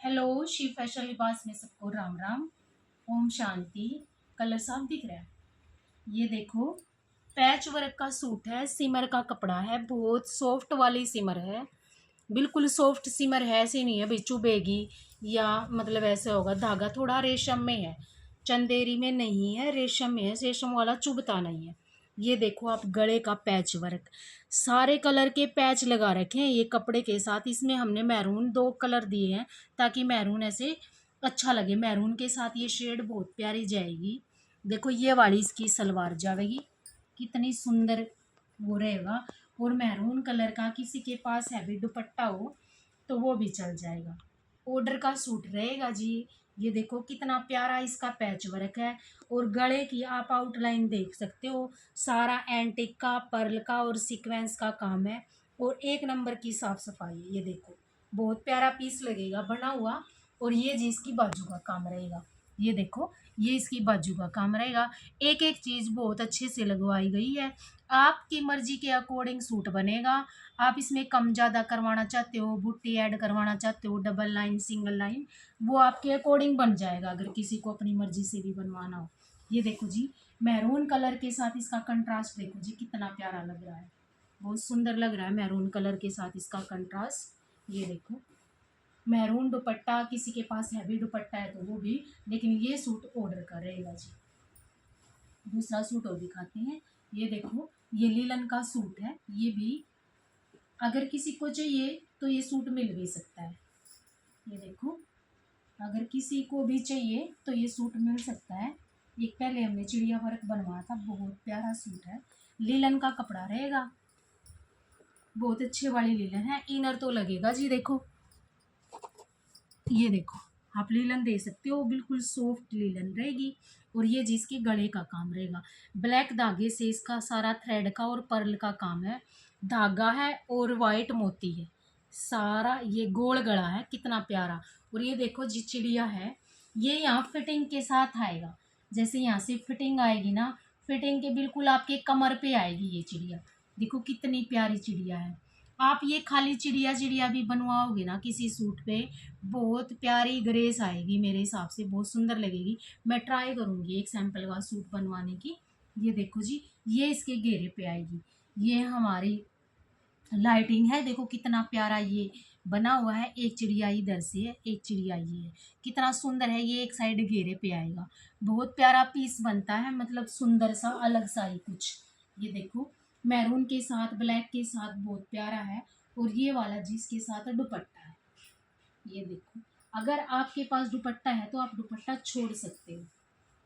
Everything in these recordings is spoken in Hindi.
हेलो, शिव फैशन लिबास में सबको राम राम। ओम शांति। कलर साफ दिख रहा है। ये देखो, पैच वर्क का सूट है, सिमर का कपड़ा है, बहुत सॉफ्ट वाली सिमर है। बिल्कुल सॉफ्ट सिमर है, ऐसे नहीं है भाई चुभेगी या मतलब ऐसे होगा। धागा थोड़ा रेशम में है, चंदेरी में नहीं है, रेशम में है। रेशम वाला चुभता नहीं है। ये देखो आप, गले का पैच वर्क, सारे कलर के पैच लगा रखे हैं ये कपड़े के साथ। इसमें हमने मैरून दो कलर दिए हैं ताकि मैरून ऐसे अच्छा लगे। मैरून के साथ ये शेड बहुत प्यारी जाएगी। देखो ये वाली इसकी सलवार जाएगी, कितनी सुंदर वो रहेगा। और मैरून कलर का किसी के पास हैवी दुपट्टा हो तो वो भी चल जाएगा। ऑर्डर का सूट रहेगा जी। ये देखो कितना प्यारा इसका पैच वर्क है। और गले की आप आउटलाइन देख सकते हो, सारा एंटिक का, पर्ल का और सीक्वेंस का काम है। और एक नंबर की साफ सफाई है। ये देखो बहुत प्यारा पीस लगेगा बना हुआ। और ये जी इसकी बाजू का काम रहेगा। ये देखो, ये इसकी बाजू का काम रहेगा। एक एक चीज़ बहुत अच्छे से लगवाई गई है। आपकी मर्जी के अकॉर्डिंग सूट बनेगा। आप इसमें कम ज़्यादा करवाना चाहते हो, बुट्टी ऐड करवाना चाहते हो, डबल लाइन, सिंगल लाइन, वो आपके अकॉर्डिंग बन जाएगा अगर किसी को अपनी मर्जी से भी बनवाना हो। ये देखो जी, मैरून कलर के साथ इसका कंट्रास्ट देखो जी कितना प्यारा लग रहा है। बहुत सुंदर लग रहा है मैरून कलर के साथ इसका कंट्रास्ट। ये देखो, मैरून दुपट्टा, किसी के पास हैवी दुपट्टा है तो वो भी। लेकिन ये सूट ऑर्डर का रहेगा जी। दूसरा सूट और दिखाते हैं। ये देखो, ये लीलन का सूट है। ये भी अगर किसी को चाहिए तो ये सूट मिल भी सकता है। ये देखो, अगर किसी को भी चाहिए तो ये सूट मिल सकता है। एक पहले हमने चिड़िया वर्क बनवाया था, बहुत प्यारा सूट है। लीलन का कपड़ा रहेगा, बहुत अच्छे वाली लीलन है। इनर तो लगेगा जी। देखो, ये देखो, आप लीलन दे सकते हो, बिल्कुल सॉफ्ट लीलन रहेगी। और ये जिसके गले का काम रहेगा, ब्लैक धागे से इसका सारा थ्रेड का और पर्ल का काम है। धागा है और वाइट मोती है, सारा ये गोल गला है, कितना प्यारा। और ये देखो जी चिड़िया है, ये यहाँ फिटिंग के साथ आएगा। जैसे यहाँ से फिटिंग आएगी ना, फिटिंग के बिल्कुल आपके कमर पे आएगी ये चिड़िया। देखो कितनी प्यारी चिड़िया है। आप ये खाली चिड़िया चिड़िया भी बनवाओगे ना किसी सूट पे, बहुत प्यारी ग्रेस आएगी, मेरे हिसाब से बहुत सुंदर लगेगी। मैं ट्राई करूँगी एक सैंपल का सूट बनवाने की। ये देखो जी, ये इसके घेरे पे आएगी। ये हमारी लाइटिंग है, देखो कितना प्यारा ये बना हुआ है। एक चिड़िया इधर से है, एक चिड़िया ये है, कितना सुंदर है। ये एक साइड घेरे पे आएगा, बहुत प्यारा पीस बनता है, मतलब सुंदर सा अलग सा ही कुछ। ये देखो, मैरून के साथ ब्लैक के साथ बहुत प्यारा है। और ये वाला जिसके साथ दुपट्टा है। ये देखो, अगर आपके पास दुपट्टा है तो आप दुपट्टा छोड़ सकते हो।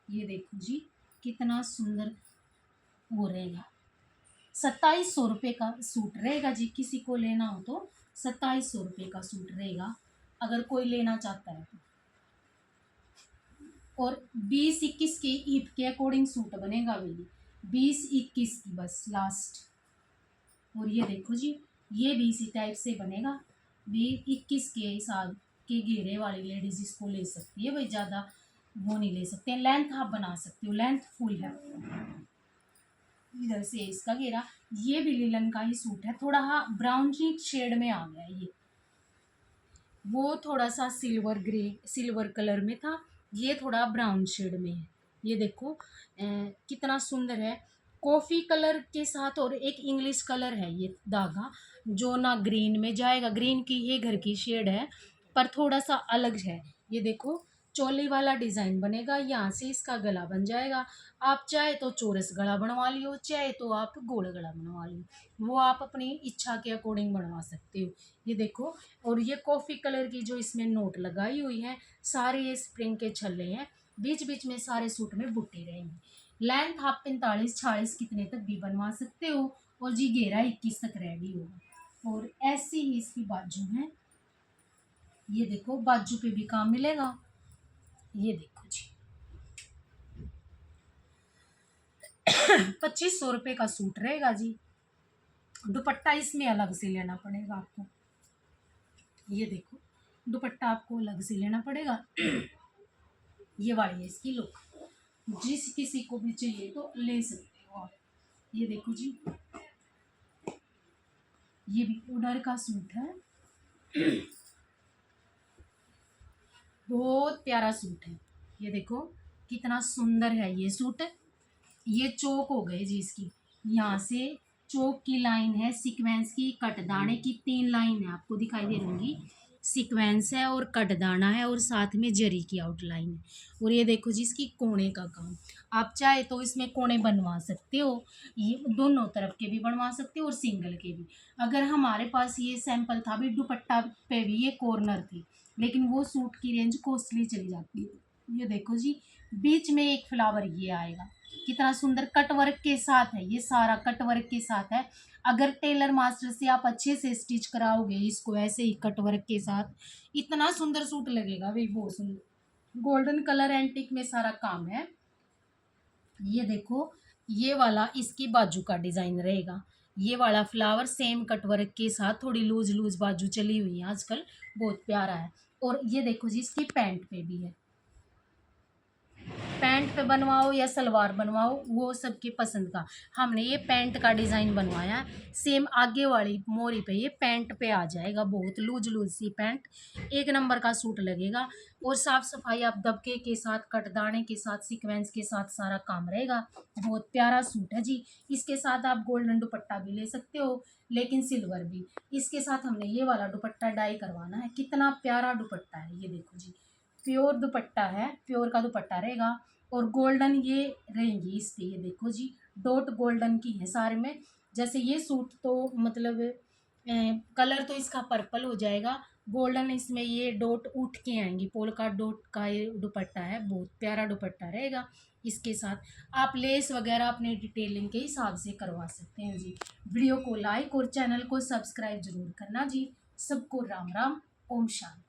ये देखो जी, कितना सुंदर वो रहेगा। 2700 रुपये का सूट रहेगा जी। किसी को लेना हो तो 2700 रुपये का सूट रहेगा, अगर कोई लेना चाहता है तो। और 20-21 के ईद के अकॉर्डिंग सूट बनेगा भैया, 20-21 की बस लास्ट। और ये देखो जी, ये भी इसी टाइप से बनेगा। 20-21 के हिसाब के घेरे वाली लेडीज इसको ले सकती है भाई, ज़्यादा वो नहीं ले सकते। लेंथ आप बना सकते हो, लेंथ फुल है। इधर से इसका घेरा। ये भी लिलन का ही सूट है, थोड़ा हाँ ब्राउन शेड में आ गया है ये। वो थोड़ा सा सिल्वर ग्रे, सिल्वर कलर में था, ये थोड़ा ब्राउन शेड में है। ये देखो कितना सुंदर है, कॉफ़ी कलर के साथ। और एक इंग्लिश कलर है ये धागा, जो ना ग्रीन में जाएगा, ग्रीन की ये घर की शेड है पर थोड़ा सा अलग है। ये देखो, चोली वाला डिज़ाइन बनेगा, यहाँ से इसका गला बन जाएगा। आप चाहे तो चौरस गला बनवा लियो, चाहे तो आप गोल गला बनवा लियो, वो आप अपनी इच्छा के अकॉर्डिंग बनवा सकते हो। ये देखो, और ये कॉफ़ी कलर की जो इसमें नोट लगाई हुई है, सारे ये स्प्रिंग के छल्ले हैं। बीच बीच में सारे सूट में बुट्टी रहेंगी। लेंथ आप 45-46 कितने तक भी बनवा सकते हो। और जी घेरा 21 तक रेडी होगा। और ऐसी ही इसकी बाजू है। ये देखो, बाजू पे भी काम मिलेगा। ये देखो जी, 2500 रुपये का सूट रहेगा जी। दुपट्टा इसमें अलग से लेना पड़ेगा आपको। ये देखो, दुपट्टा आपको अलग से लेना पड़ेगा। ये वाली है इसकी लुक, जिस किसी को भी चाहिए तो ले सकते हो आप। ये देखो जी, ये भी ऑर्डर का सूट है। बहुत प्यारा सूट है। ये देखो कितना सुंदर है ये सूट। ये चौक हो गए जी इसकी, यहाँ से चौक की लाइन है, सीक्वेंस की, कटदाने की 3 लाइन है, आपको दिखाई दे रही। सीक्वेंस है और कटदाना है और साथ में जरी की आउटलाइन है। और ये देखो जी इसकी कोने का काम, आप चाहे तो इसमें कोने बनवा सकते हो, ये दोनों तरफ के भी बनवा सकते हो और सिंगल के भी। अगर हमारे पास ये सैंपल था भी, दुपट्टा पे भी ये कॉर्नर थी, लेकिन वो सूट की रेंज कॉस्टली चली जाती है। ये देखो जी बीच में एक फ्लावर ये आएगा, कितना सुंदर कट वर्क के साथ है, ये सारा कट वर्क के साथ है। अगर टेलर मास्टर से आप अच्छे से स्टिच कराओगे इसको ऐसे ही कट वर्क के साथ, इतना सुंदर सूट लगेगा भाई, बहुत सुंदर। गोल्डन कलर एंटिक में सारा काम है। ये देखो ये वाला इसकी बाजू का डिजाइन रहेगा, ये वाला फ्लावर सेम कटवर्क के साथ, थोड़ी लूज लूज बाजू चली हुई है आजकल, बहुत प्यारा है। और ये देखो जी इसकी पैंट पे भी है, पैंट पे बनवाओ या सलवार बनवाओ वो सबकी पसंद का। हमने ये पैंट का डिज़ाइन बनवाया है, सेम आगे वाली मोरी पे ये पैंट पे आ जाएगा, बहुत लूज लूज सी पैंट, एक नंबर का सूट लगेगा। और साफ़ सफाई आप दबके के साथ, कटदाने के साथ, सीक्वेंस के साथ सारा काम रहेगा। बहुत प्यारा सूट है जी। इसके साथ आप गोल्डन दुपट्टा भी ले सकते हो, लेकिन सिल्वर भी। इसके साथ हमने ये वाला दुपट्टा डाई करवाना है, कितना प्यारा दुपट्टा है, ये देखो जी प्योर दुपट्टा है, प्योर का दुपट्टा रहेगा। और गोल्डन ये रहेंगी इस पे, ये देखो जी डॉट गोल्डन की है सारे में। जैसे ये सूट तो मतलब कलर तो इसका पर्पल हो जाएगा, गोल्डन इसमें ये डॉट उठ के आएंगी, पोलका डॉट का ये दुपट्टा है, बहुत प्यारा दुपट्टा रहेगा। इसके साथ आप लेस वगैरह अपने डिटेलिंग के हिसाब से करवा सकते हैं जी। वीडियो को लाइक और चैनल को सब्सक्राइब जरूर करना जी। सबको राम राम, ओम शांति।